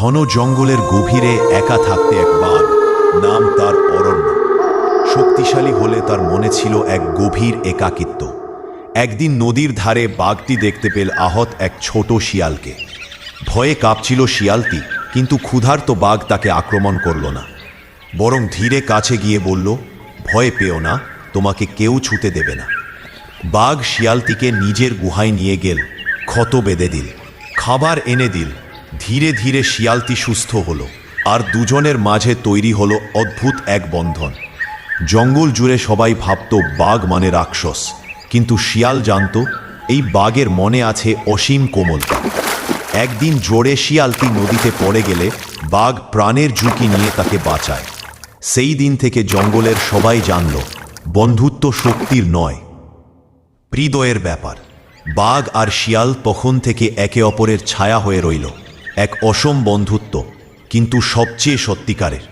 ঘন জঙ্গলের গভীরে একা থাকতে এক বাঘ, নাম তার অরণ্য। শক্তিশালী হলে তার মনে ছিল এক গভীর একাকিত্ব। একদিন নদীর ধারে বাঘটি দেখতে পেল আহত এক ছোট শিয়ালকে। ভয়ে কাঁপছিল শিয়ালটি, কিন্তু ক্ষুধার্ত বাঘ তাকে আক্রমণ করল না, বরং ধীরে কাছে গিয়ে বলল, ভয় পেও না, তোমাকে কেউ ছুতে দেবে না। বাঘ শিয়ালটিকে নিজের গুহায় নিয়ে গেল, ক্ষত বেঁধে দিল, খাবার এনে দিল। ধীরে ধীরে শিয়ালটি সুস্থ হলো, আর দুজনের মাঝে তৈরি হলো অদ্ভুত এক বন্ধন। জঙ্গল জুড়ে সবাই ভাবত বাঘ মানে রাক্ষস, কিন্তু শিয়াল জানত এই বাঘের মনে আছে অসীম কোমলতা। একদিন জোরে শিয়ালটি নদীতে পড়ে গেলে বাঘ প্রাণের ঝুঁকি নিয়ে তাকে বাঁচায়। সেই দিন থেকে জঙ্গলের সবাই জানল বন্ধুত্ব শক্তির নয়, হৃদয়ের ব্যাপার। বাঘ আর শিয়াল তখন থেকে একে অপরের ছায়া হয়ে রইল, এক অসম বন্ধুত্ব, কিন্তু সবচেয়ে সত্যিকারের।